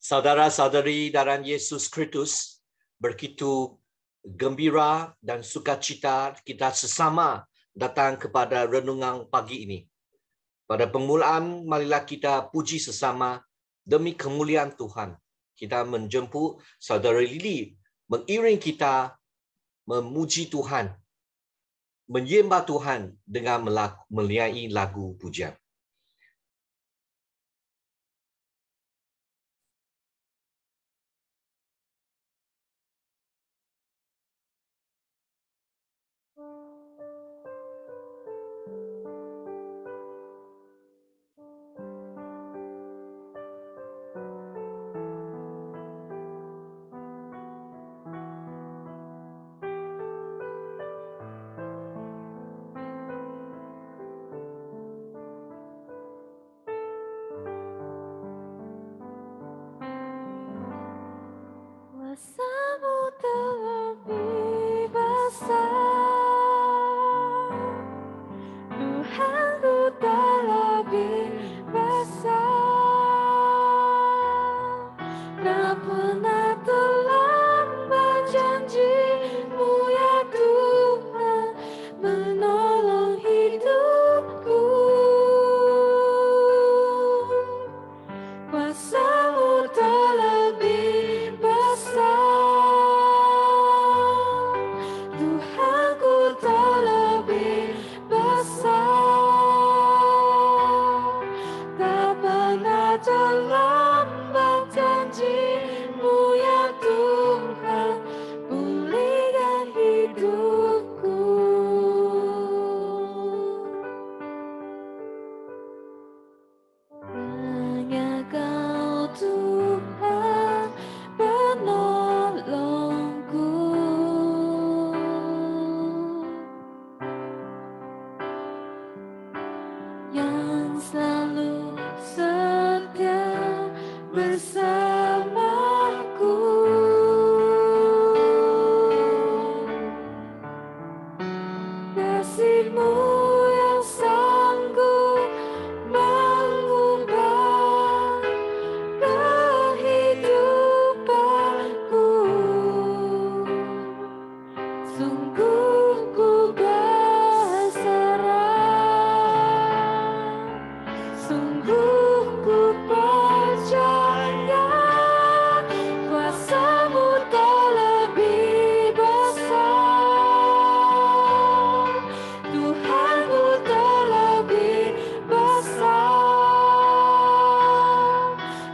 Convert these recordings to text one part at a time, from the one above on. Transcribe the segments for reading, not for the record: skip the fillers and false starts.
Saudara-saudari dalam Yesus Kristus, begitu gembira dan sukacita kita sesama datang kepada renungan pagi ini. Pada permulaan, marilah kita puji sesama demi kemuliaan Tuhan. Kita menjemput saudara Lili mengiring kita memuji Tuhan, menyembah Tuhan dengan menyanyi lagu pujian. Kuasa-Mu terlebih besar, Tuhan-Ku terlebih besar. Tak pernah terlambat janji-Mu ya Tuhan, menolong hidupku. Kuasa-Mu terlebih besar, Tuhanku terlebih besar. Tak pernah terlambat janji-Mu ya Tuhan, pulihkan hidupku. Hanya Kau Tuhan penolongku, yang selalu setia bersamaku. Kasih-Mu yang sanggup mengubah kehidupanku. Sungguh ku berserah, sungguh ku percaya, kuasa-Mu terlebih besar, Tuhan-Ku terlebih besar.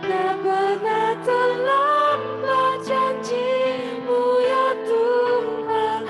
Tak pernah terlambat janji-Mu ya Tuhan,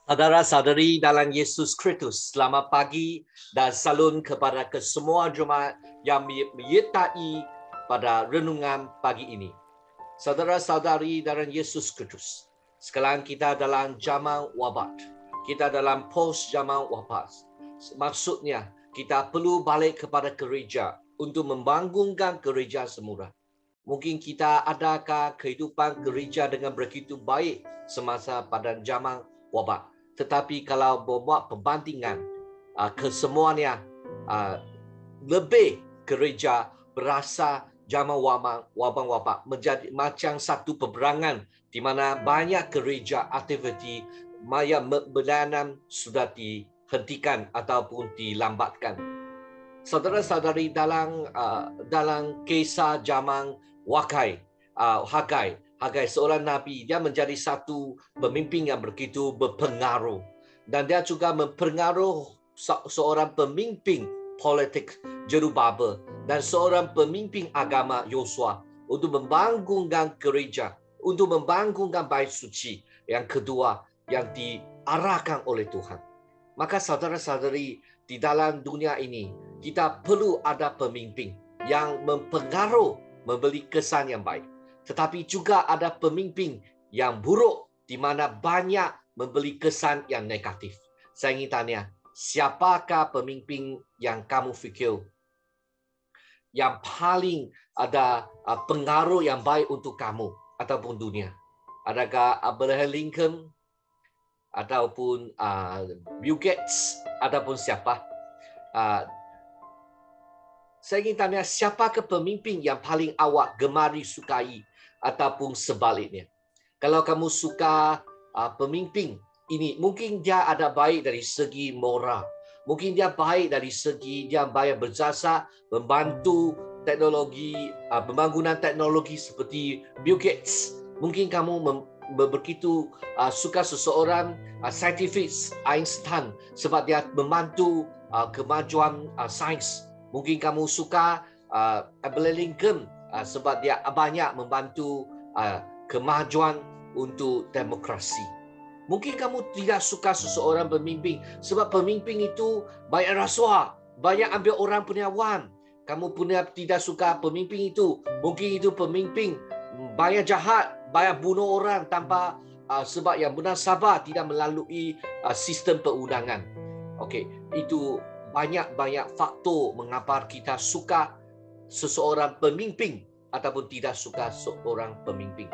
Saudara-saudari dalam Yesus Kristus, selamat pagi dan salam kepada kesemua jemaat yang menyertai pada renungan pagi ini. Saudara-saudari dalam Yesus Kristus, sekarang kita dalam zaman wabak. Kita dalam post zaman wabak. Maksudnya, kita perlu balik kepada gereja untuk membangunkan gereja semula. Mungkin kita adakah kehidupan gereja dengan begitu baik semasa pada zaman wabak. Tetapi kalau membuat perbandingan, kesemuanya lebih gereja berasa zaman wabak menjadi macam satu peperangan di mana banyak gereja aktiviti yang belayanan sudah dihentikan ataupun dilambatkan. Saudara-saudari dalam kisah zaman Hagai seorang nabi, dia menjadi satu pemimpin yang begitu berpengaruh dan dia juga mempengaruhi seorang pemimpin politik Jerubabel dan seorang pemimpin agama Yosua untuk membangunkan gereja, untuk membangunkan bait suci yang kedua yang diarahkan oleh Tuhan. Maka saudara-saudari, di dalam dunia ini kita perlu ada pemimpin yang mempengaruhi, memberi kesan yang baik. Tetapi juga ada pemimpin yang buruk di mana banyak memberi kesan yang negatif. Saya ingin tanya, siapakah pemimpin yang kamu fikir yang paling ada pengaruh yang baik untuk kamu ataupun dunia? Adakah Abraham Lincoln ataupun Bill Gates ataupun siapa? Saya ingin tanya, siapakah pemimpin yang paling awak gemari sukai ataupun sebaliknya? Kalau kamu suka pemimpin ini, mungkin dia ada baik dari segi moral. Mungkin dia baik dari segi dia banyak berjasa membantu teknologi, pembangunan teknologi seperti Bill Gates. Mungkin kamu begitu suka seseorang saintifis Einstein sebab dia membantu kemajuan sains. Mungkin kamu suka Abraham Lincoln sebab dia banyak membantu kemajuan untuk demokrasi. Mungkin kamu tidak suka seseorang pemimpin sebab pemimpin itu banyak rasuah, banyak ambil orang punya wang. Kamu tidak suka pemimpin itu. Mungkin itu pemimpin banyak jahat, banyak bunuh orang tanpa sebab yang benar sabar tidak melalui sistem perundangan. Okey, itu banyak faktor mengapa kita suka seseorang pemimpin ataupun tidak suka seorang pemimpin.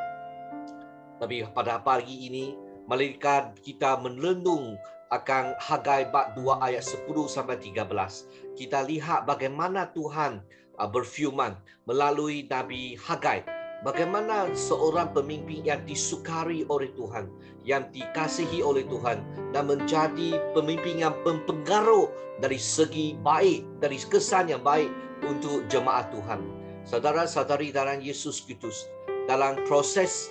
Tapi pada pagi ini, malaikat kita menelung akan Hagai bab 2 ayat 10 sampai 13. Kita lihat bagaimana Tuhan berfirman melalui Nabi Hagai. Bagaimana seorang pemimpin yang disukai oleh Tuhan, yang dikasihi oleh Tuhan dan menjadi pemimpin yang berpengaruh dari segi baik, dari kesan yang baik untuk jemaat Tuhan. Saudara-saudari dalam Yesus Kristus, dalam proses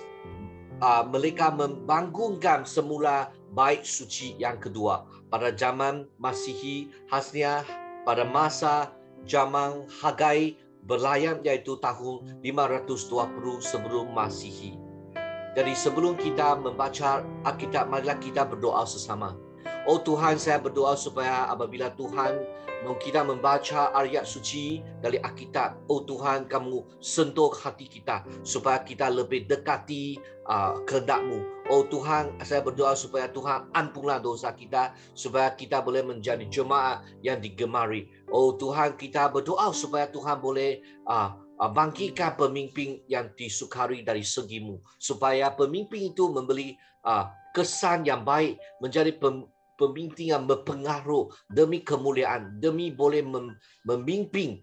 mereka membangunkan semula bait suci yang kedua pada zaman Masihi, khasnya pada masa zaman Hagai berlayar, iaitu tahun 520 sebelum Masihi. Jadi sebelum kita membaca Alkitab, marilah kita berdoa sesama. Oh Tuhan, saya berdoa supaya apabila Tuhan kita membaca ayat suci dari Alkitab, oh Tuhan, kamu sentuh hati kita supaya kita lebih dekati kehendak-Mu. Oh Tuhan, saya berdoa supaya Tuhan ampunlah dosa kita, supaya kita boleh menjadi jemaat yang digemari. Oh Tuhan, kita berdoa supaya Tuhan boleh bangkitkan pemimpin yang disukai dari segi-Mu, supaya pemimpin itu memberi kesan yang baik, menjadi pemimpin yang berpengaruh demi kemuliaan, demi boleh memimpin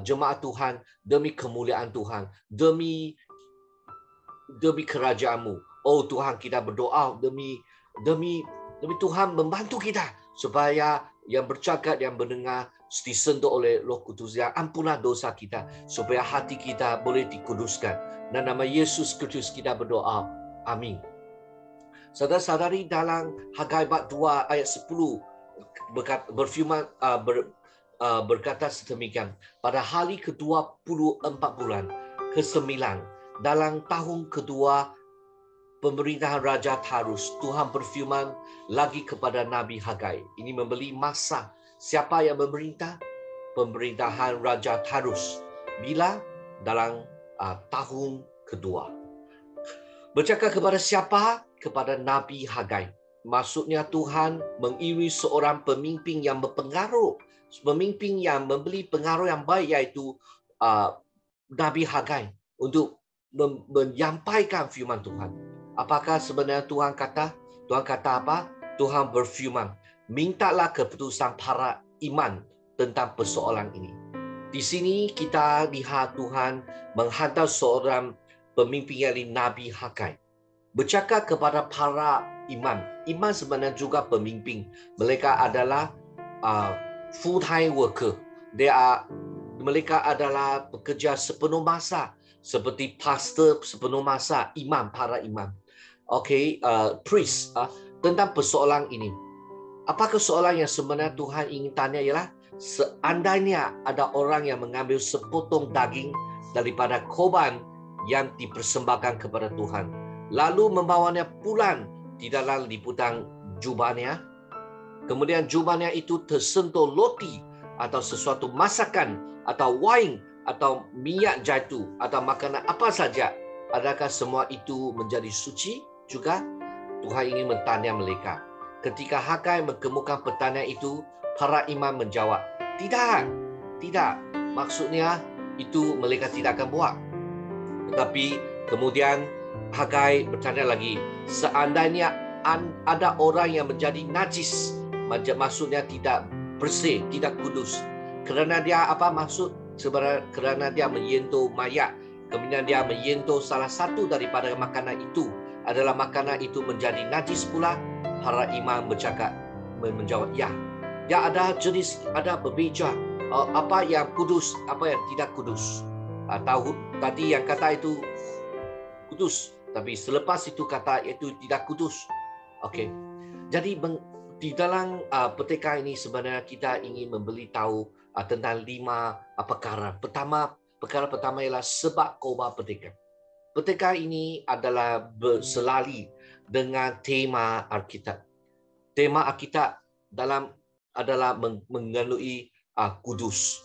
jemaat Tuhan, demi kemuliaan Tuhan, demi kerajaan-Mu. Oh Tuhan, kita berdoa demi Tuhan membantu kita supaya yang bercakap, yang mendengar disentuh oleh Roh Kudus, yang ampunlah dosa kita supaya hati kita boleh dikuduskan. Dan nama Yesus Kristus kita berdoa. Amin. Saudara-saudari, dalam Hagai bab 2 ayat 10 berfirman berkata sedemikian. Pada hari ke-24 bulan ke-9 dalam tahun kedua pemerintahan Raja Tarus, Tuhan berfirman lagi kepada Nabi Hagai. Ini memberi masa. Siapa yang memerintah? Pemerintahan Raja Tarus. Bila? Dalam tahun kedua. Bercakap kepada siapa? Kepada Nabi Hagai. Maksudnya Tuhan mengiri seorang pemimpin yang berpengaruh. Pemimpin yang memberi pengaruh yang baik, iaitu Nabi Hagai, untuk menyampaikan firman Tuhan. Apakah sebenarnya Tuhan kata? Tuhan kata apa? Tuhan berfirman, mintalah keputusan para iman tentang persoalan ini. Di sini kita lihat Tuhan menghantar seorang pemimpin yang Nabi Hagai. Bercakap kepada para iman. Iman sebenarnya juga pemimpin. Mereka adalah full-time worker. Mereka adalah pekerja sepenuh masa. Seperti pastor sepenuh masa, imam, para imam. Priest. Tentang persoalan ini. Apakah soalan yang sebenarnya Tuhan ingin tanya ialah, seandainya ada orang yang mengambil sepotong daging daripada korban yang dipersembahkan kepada Tuhan, lalu membawanya pulang di dalam liputan jubahnya, kemudian jubahnya itu tersentuh roti atau sesuatu masakan atau wine atau minyak jatuh atau makanan apa saja, adakah semua itu menjadi suci juga? Tuhan ingin bertanya mereka. Ketika Hagai mengemukakan pertanyaan itu, para imam menjawab, tidak. Maksudnya itu mereka tidak akan buat. Tetapi kemudian Hagai bertanya lagi, seandainya ada orang yang menjadi najis, maksudnya tidak bersih, tidak kudus. Kerana dia apa maksud? Sebenarnya kerana dia menyentuh mayat, kemudian dia menyentuh salah satu daripada makanan itu, adalah makanan itu menjadi najis pula. Para imam menjawab, ya. Ya, ada jenis, ada berbeza. Apa yang kudus, apa yang tidak kudus. Tadi yang kata itu kudus, tapi selepas itu kata itu tidak kudus. Jadi di dalam peteka ini sebenarnya kita ingin memberitahu tentang 5 perkara. Perkara pertama ialah sebab korban peteka. Peteka ini adalah berselari dengan tema Alkitab. Tema Alkitab adalah mengandungi kudus,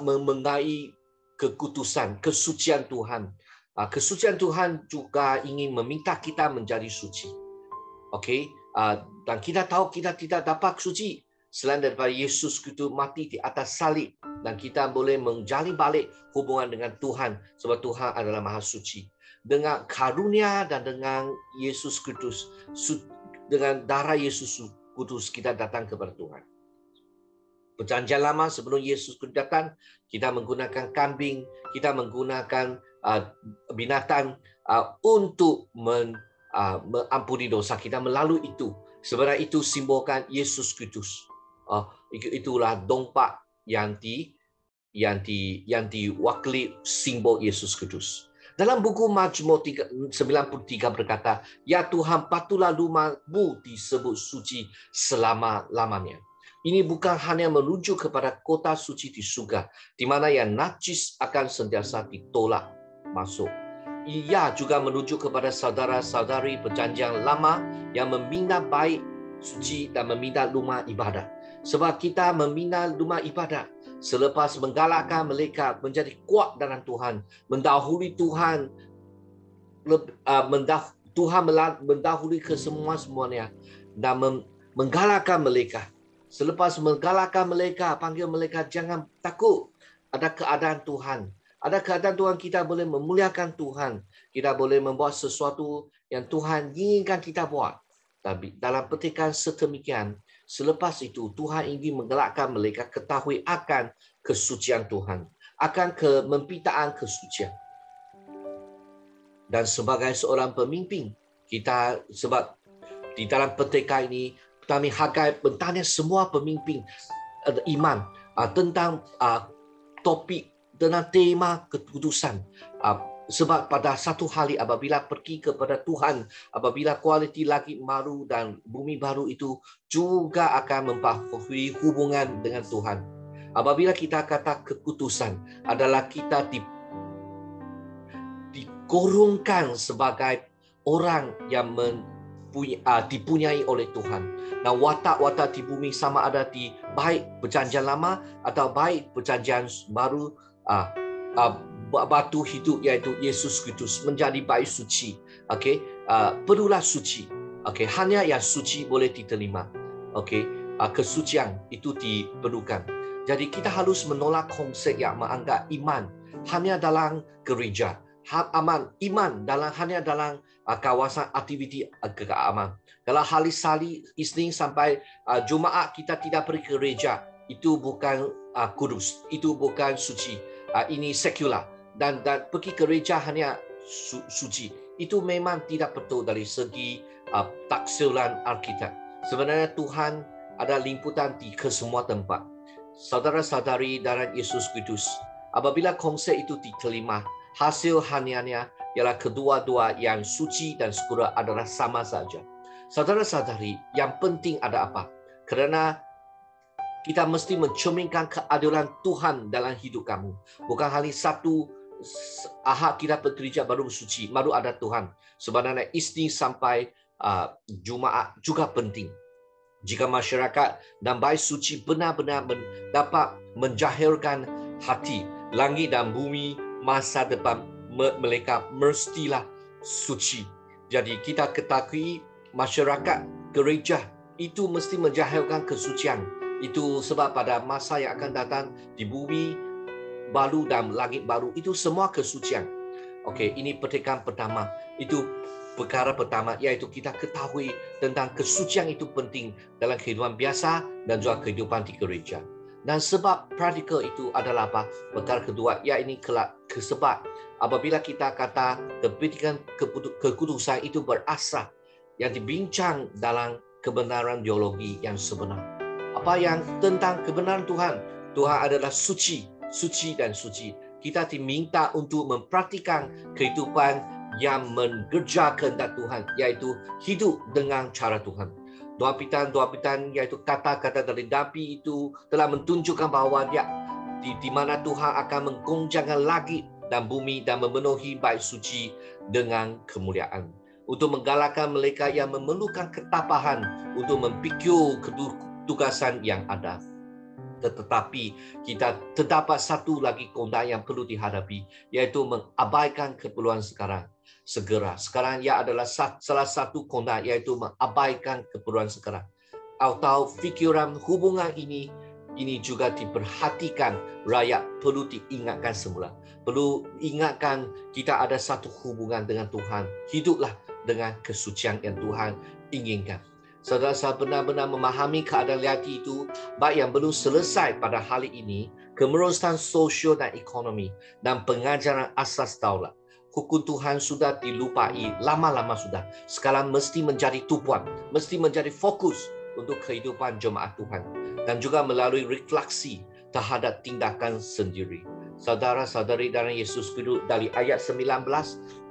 mengenai kekudusan, kesucian Tuhan. Kesucian Tuhan juga ingin meminta kita menjadi suci. Dan kita tahu kita tidak dapat suci selain daripada Yesus Kristus mati di atas salib, dan kita boleh menjalin balik hubungan dengan Tuhan sebab Tuhan adalah Maha Suci. Dengan karunia dan dengan Yesus Kristus, dengan darah Yesus Kristus kita datang kepada Tuhan. Perjanjian lama sebelum Yesus Kristus datang, kita menggunakan kambing, kita menggunakan binatang untuk mengampuni dosa kita melalui itu. Sebenarnya itu simbolkan Yesus Kristus. Itulah domba yang diwakili simbol Yesus Kristus. Dalam buku Mazmur 93 berkata, ya Tuhan, patutlah rumah-Mu disebut suci selama-lamanya. Ini bukan hanya merujuk kepada kota suci di surga, di mana yang najis akan sentiasa ditolak masuk. Ia juga merujuk kepada saudara-saudari perjanjian lama yang membina bait suci dan membina rumah ibadat. Sebab kita membina rumah ibadat selepas menggalakkan mereka menjadi kuat dalam Tuhan, mendahului Tuhan, Tuhan mendahului ke semuanya dan menggalakkan mereka. Selepas menggalakkan mereka, panggil mereka jangan takut. Ada keadaan Tuhan. Ada keadaan Tuhan, kita boleh memuliakan Tuhan. Kita boleh membuat sesuatu yang Tuhan inginkan kita buat. Tapi dalam petikan sedemikian, selepas itu Tuhan ingin menggalakkan mereka ketahui akan kesucian Tuhan, akan kemempitaan kesucian. Dan sebagai seorang pemimpin, kita sebab di dalam peteka ini, Nabi Hagai bertanya semua pemimpin iman tentang topik, tentang tema kekudusan. Sebab pada satu hari apabila pergi kepada Tuhan, apabila kualiti langit baru dan bumi baru itu juga akan mempengaruhi hubungan dengan Tuhan. Apabila kita kata kekudusan adalah kita dikurungkan sebagai orang yang dipunyai oleh Tuhan. Dan watak-watak di bumi sama ada di baik perjanjian lama atau baik perjanjian baru, batu hidup iaitu Yesus Kristus menjadi bait suci. Okey, perlulah suci. Okey, hanya yang suci boleh diterima. Okey, kesucian itu diperlukan. Jadi kita harus menolak konsep yang menganggap iman hanya dalam gereja, iman hanya dalam kawasan aktiviti keagamaan. Kalau hari Isnin sampai Jumaat kita tidak pergi ke gereja, itu bukan kudus, itu bukan suci. Ini sekular. Dan pergi ke gereja hanya suci. Itu memang tidak betul dari segi taksiran Alkitab. Sebenarnya Tuhan ada limputan di kesemua tempat. Saudara-saudari dalam Yesus Kristus, apabila konsep itu diterima, hasil hanya ialah kedua-dua yang suci dan sekular adalah sama saja. Saudara-saudari, yang penting ada apa? Kerana kita mesti mencerminkan keadilan Tuhan dalam hidup kamu. Bukan hari Sabtu, Ahad kita bekerja baru suci, baru ada Tuhan. Sebenarnya Isnin sampai Jumaat juga penting. Jika masyarakat dan bait suci benar-benar dapat menjahirkan hati, langit dan bumi masa depan mereka mestilah suci. Jadi kita ketahui masyarakat gereja itu mesti menjahirkan kesucian. Itu sebab pada masa yang akan datang di bumi baru dan langit baru itu semua kesucian. Okey, ini petikan pertama. Itu perkara pertama, iaitu kita ketahui tentang kesucian itu penting dalam kehidupan biasa dan juga kehidupan di gereja. Dan sebab praktikal itu adalah apa? Perkara kedua, iaitu sebab apabila kita kata keputusan itu berasal yang dibincang dalam kebenaran teologi yang sebenar. Apa yang tentang kebenaran Tuhan? Tuhan adalah suci, suci dan suci. Kita diminta untuk mempraktikkan kehidupan yang mengerja kehendak Tuhan, iaitu hidup dengan cara Tuhan. Doa pitan iaitu kata-kata dari Nabi itu telah menunjukkan bahawa dia di mana Tuhan akan menggoncangkan langit dan bumi dan memenuhi bait suci dengan kemuliaan. Untuk menggalakkan mereka yang memerlukan ketabahan untuk memikul ketugasan yang ada. Tetapi kita terdapat satu lagi konda yang perlu dihadapi, iaitu mengabaikan keperluan segera. Sekarang ia adalah salah satu konda, iaitu mengabaikan keperluan segera. Atau fikiran hubungan ini juga diperhatikan, rakyat perlu diingatkan semula. Perlu ingatkan kita ada satu hubungan dengan Tuhan. Hiduplah dengan kesucian yang Tuhan inginkan. Saudara benar-benar memahami keadaan realiti itu, baik yang belum selesai pada hari ini, kemerosotan sosial dan ekonomi, dan pengajaran asas daulat. Hukum Tuhan sudah dilupai lama-lama sudah. Sekarang mesti menjadi tumpuan, mesti menjadi fokus untuk kehidupan jemaat Tuhan. Dan juga melalui refleksi terhadap tindakan sendiri. Saudara-saudari dalam Yesus Kristus, dari ayat 19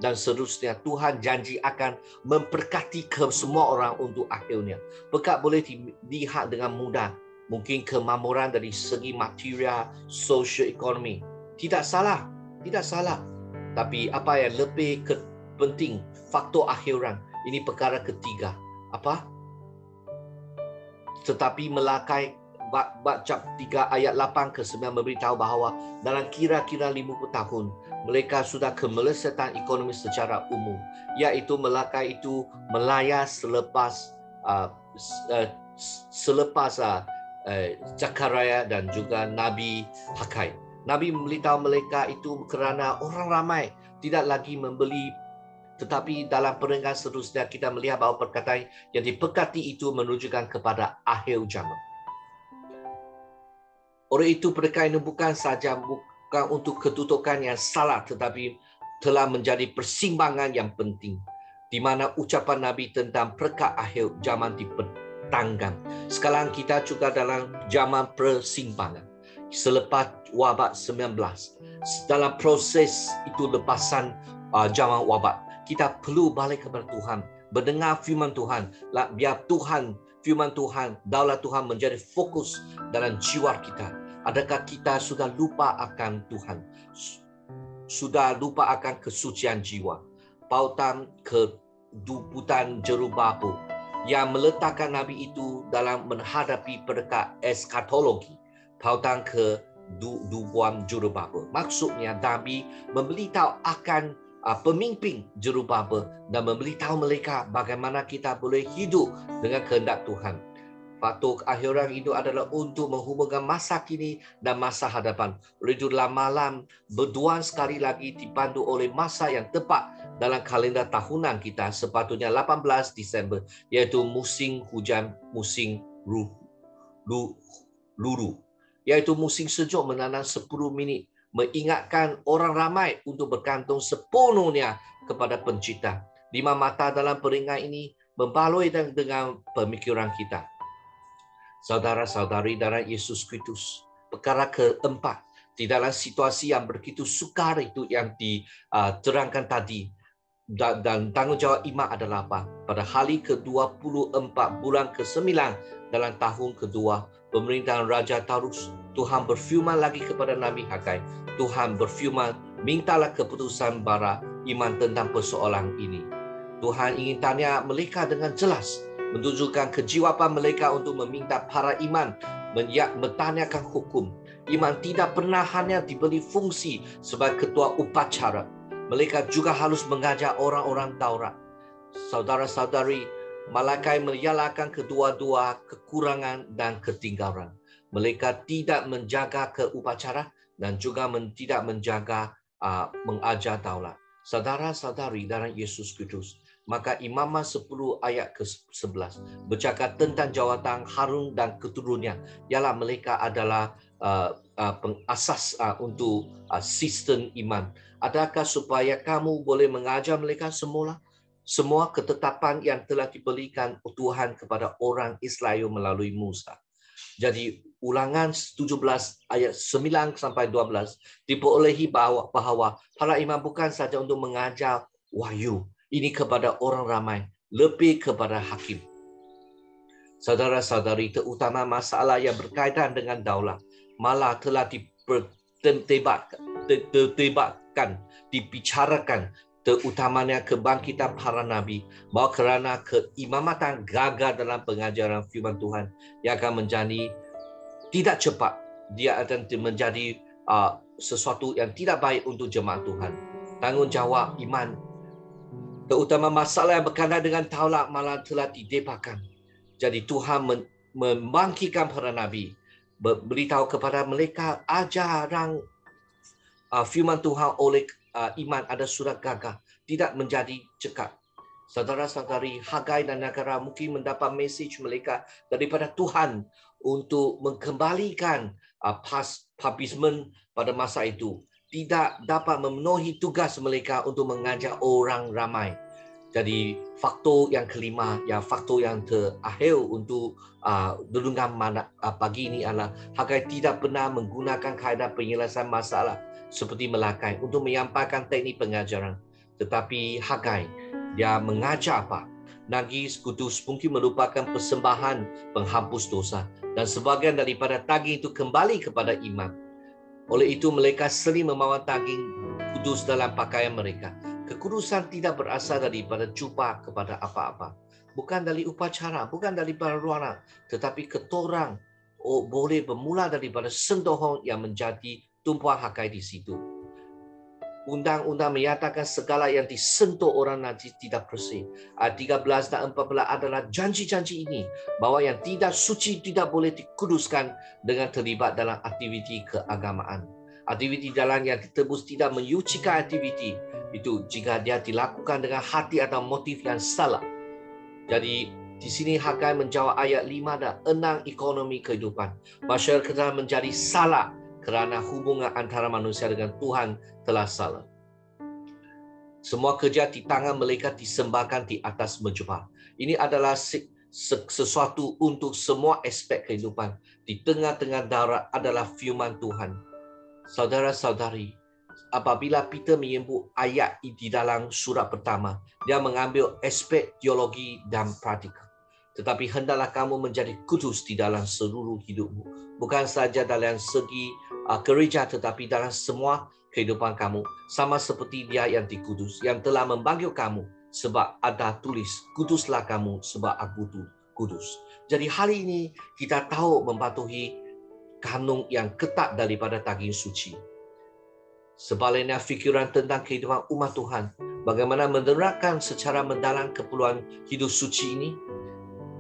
dan seterusnya, Tuhan janji akan memberkati ke semua orang untuk akhirnya. Berkat boleh dilihat dengan mudah. Mungkin kemakmuran dari segi material, sosial, ekonomi. Tidak salah. Tapi apa yang lebih penting, faktor akhiran. Ini perkara ketiga. Apa? Tetapi melakai bab 3 ayat 8 ke 9 memberitahu bahawa dalam kira-kira 50 tahun mereka sudah kemelesatan ekonomi secara umum, iaitu Melaka itu melayar selepas Zakaria dan juga Nabi Hagai. Nabi memberitahu mereka itu kerana orang ramai tidak lagi membeli. Tetapi dalam perenggan seterusnya kita melihat bahawa perkataan yang diberkati itu menunjukkan kepada akhir zaman. Oleh itu perkataan ini bukan untuk kedudukan yang salah, tetapi telah menjadi persimpangan yang penting, di mana ucapan Nabi tentang perkara akhir zaman dipertanggang. Sekarang kita juga dalam zaman persimpangan. Selepas wabak 19, dalam proses itu lepasan zaman wabak, kita perlu balik kepada Tuhan, mendengar firman Tuhan, biar firman Tuhan, daulat Tuhan menjadi fokus dalam jiwa kita. Adakah kita sudah lupa akan Tuhan? Sudah lupa akan kesucian jiwa? Pautan duputan jerubapa yang meletakkan Nabi itu dalam menghadapi perkara eskatologi pautan ke dubuan jurubapa. Maksudnya Nabi memberitahu akan pemimpin jurubapa dan memberitahu mereka bagaimana kita boleh hidup dengan kehendak Tuhan. Faktor akhiran itu adalah untuk menghubungkan masa kini dan masa hadapan. Oleh itu dalam malam berduaan sekali lagi dipandu oleh masa yang tepat dalam kalender tahunan kita, sepatutnya 18 Disember, iaitu musim hujan, musim luru, iaitu musim sejuk menanam 10 minit, mengingatkan orang ramai untuk bergantung sepenuhnya kepada Pencipta. 5 mata dalam peringat ini membaloi dengan pemikiran kita. Saudara-saudari dalam Yesus Kristus, perkara keempat, di dalam situasi yang begitu sukar itu yang diterangkan tadi, dan tanggungjawab iman adalah apa? Pada hari ke-24 bulan ke-9 dalam tahun kedua pemerintahan Raja Tarus, Tuhan berfirman lagi kepada Nabi Hagai. Tuhan berfirman, mintalah keputusan bara iman tentang persoalan ini. Tuhan ingin tanya mereka dengan jelas, menunjukkan kejiwaan mereka untuk meminta para iman bertanyakan hukum. Iman tidak pernah hanya diberi fungsi sebagai ketua upacara. Mereka juga harus mengajar orang-orang Taurat. Saudara-saudari, malaikat menyalahkan kedua-dua kekurangan dan ketinggalan. Mereka tidak menjaga keupacara dan juga tidak menjaga mengajar Taurat. Saudara-saudari dalam Yesus Kristus, maka Imamat 10 ayat ke-11 bercakap tentang jawatan Harun dan keturunannya, ialah mereka adalah pengasas untuk sistem iman. Adakah supaya kamu boleh mengajar mereka semua ketetapan yang telah diberikan Tuhan kepada orang Israel melalui Musa. Jadi Ulangan 17 ayat 9 sampai 12 diperolehi bahawa para imam bukan saja untuk mengajar wahyu ini kepada orang ramai, lebih kepada hakim. Saudara-saudari, terutama masalah yang berkaitan dengan daulat malah telah dibicarakan, terutamanya kebangkitan para nabi, bahwa kerana keimamatan gagal dalam pengajaran firman Tuhan yang akan menjadi tidak cepat, dia akan menjadi sesuatu yang tidak baik untuk jemaat Tuhan. Tanggungjawab iman, terutama masalah yang berkaitan dengan Taurat, malah telah didepakan. Jadi Tuhan membangkitkan para nabi, beritahu kepada mereka ajaran firman Tuhan oleh iman ada surat gagah, tidak menjadi cekap. Saudara-saudari, Hagai dan negara mungkin mendapat mesej mereka daripada Tuhan untuk mengembalikan publishment pada masa itu. Tidak dapat memenuhi tugas mereka untuk mengajar orang ramai. Jadi faktor yang kelima, faktor yang terakhir untuk renungan pagi ini adalah Hagai tidak pernah menggunakan kaedah penyelesaian masalah seperti Malakai untuk menyampaikan teknik pengajaran. Tetapi Hagai, dia mengajar apa? Nagis kudus mungkin merupakan persembahan penghapus dosa, dan sebagian daripada daging itu kembali kepada iman. Oleh itu mereka sering membawa daging kudus dalam pakaian mereka. Kekudusan tidak berasal daripada jubah kepada apa-apa, bukan dari upacara, bukan daripada ruangan, tetapi ketorang boleh bermula daripada sentuhan yang menjadi tumpuan Hagai di situ. Undang-undang menyatakan segala yang disentuh orang najis tidak bersih. Ayat 13 dan 14 adalah janji-janji ini, bahwa yang tidak suci tidak boleh dikuduskan dengan terlibat dalam aktiviti keagamaan. Aktiviti dalam yang ditebus tidak menyucikan aktiviti itu jika dia dilakukan dengan hati atau motif yang salah. Jadi di sini Hagai menjawab ayat 5 dan 6 ekonomi kehidupan. Masyarakat telah menjadi salah kerana hubungan antara manusia dengan Tuhan telah salah. Semua kerja di tangan mereka disembahkan di atas mezbah. Ini adalah sesuatu untuk semua aspek kehidupan. Di tengah-tengah darat adalah firman Tuhan. Saudara-saudari, apabila Peter menyebut ayat di dalam surat pertama, dia mengambil aspek teologi dan praktikal. Tetapi hendaklah kamu menjadi kudus di dalam seluruh hidupmu. Bukan saja dalam segi gereja, tetapi dalam semua kehidupan kamu. Sama seperti dia yang dikudus, yang telah memanggil kamu sebab ada tulis, kuduslah kamu sebab aku kudus. Jadi hari ini kita tahu mematuhi kanun yang ketat daripada daging suci. Sebaliknya fikiran tentang kehidupan umat Tuhan, bagaimana menerapkan secara mendalam keperluan hidup suci ini.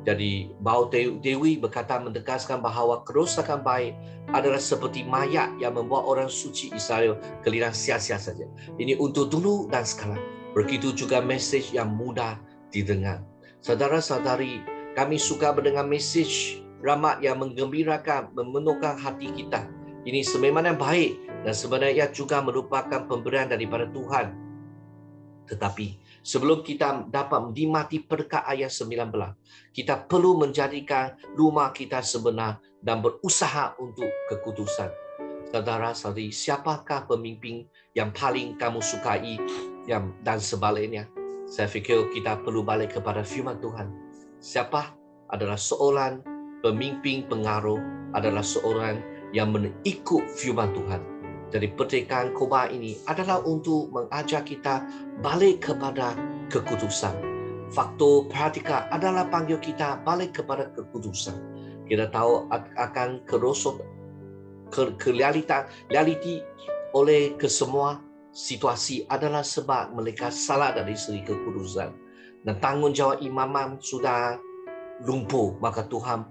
Jadi Bau Dewi berkata menegaskan bahawa kerosakan baik adalah seperti mayat yang membuat orang suci Israel kelihatan sia-sia saja. Ini untuk dulu dan sekarang. Begitu juga mesej yang mudah didengar. Saudara-saudari, kami suka mendengar mesej rahmat yang menggembirakan, memenuhkan hati kita. Ini sememangnya baik dan sebenarnya juga merupakan pemberian daripada Tuhan. Tetapi sebelum kita dapat menikmati berkat ayat 19, kita perlu menjadikan rumah kita sebenar dan berusaha untuk kekudusan. Saudara-saudari, siapakah pemimpin yang paling kamu sukai dan sebaliknya? Saya fikir kita perlu balik kepada firman Tuhan. Siapa adalah seorang pemimpin pengaruh, adalah seorang yang mengikut firman Tuhan. Jadi pertikaan khotbah ini adalah untuk mengajar kita balik kepada kekudusan. Faktor praktikal adalah panggil kita balik kepada kekudusan. Kita tahu akan realiti oleh kesemua situasi adalah sebab mereka salah dari segi kekudusan. Dan tanggungjawab imaman sudah lumpuh, maka Tuhan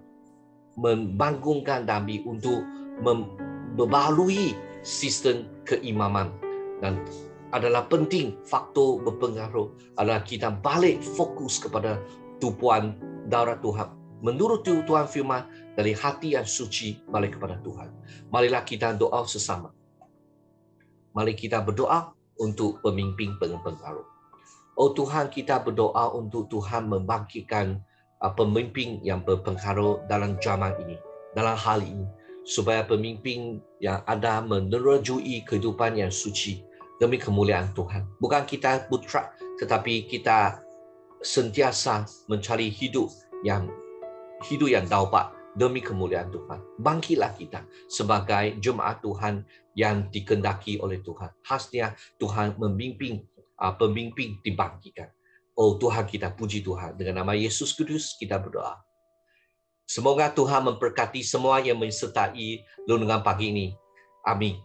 membangunkan Nabi untuk memperbaharui sistem keimaman. Dan adalah penting faktor berpengaruh adalah kita balik fokus kepada tupuan darah Tuhan. Menurut Tuhan firman dari hati yang suci balik kepada Tuhan. Marilah kita doa sesama. Mari kita berdoa untuk pemimpin pengaruh. Oh Tuhan, kita berdoa untuk Tuhan membangkitkan pemimpin yang berpengaruh dalam zaman ini, dalam hal ini. Supaya pemimpin yang ada menerjui kehidupan yang suci demi kemuliaan Tuhan. Bukan kita putra, tetapi kita sentiasa mencari hidup yang dapat demi kemuliaan Tuhan. Bangkitlah kita sebagai jemaat Tuhan yang dikehendaki oleh Tuhan. Khasnya Tuhan memimpin pemimpin dibangkitkan. Oh Tuhan, kita puji Tuhan. Dengan nama Yesus Kristus kita berdoa. Semoga Tuhan memberkati semua yang menyertai renungan pagi ini. Amin.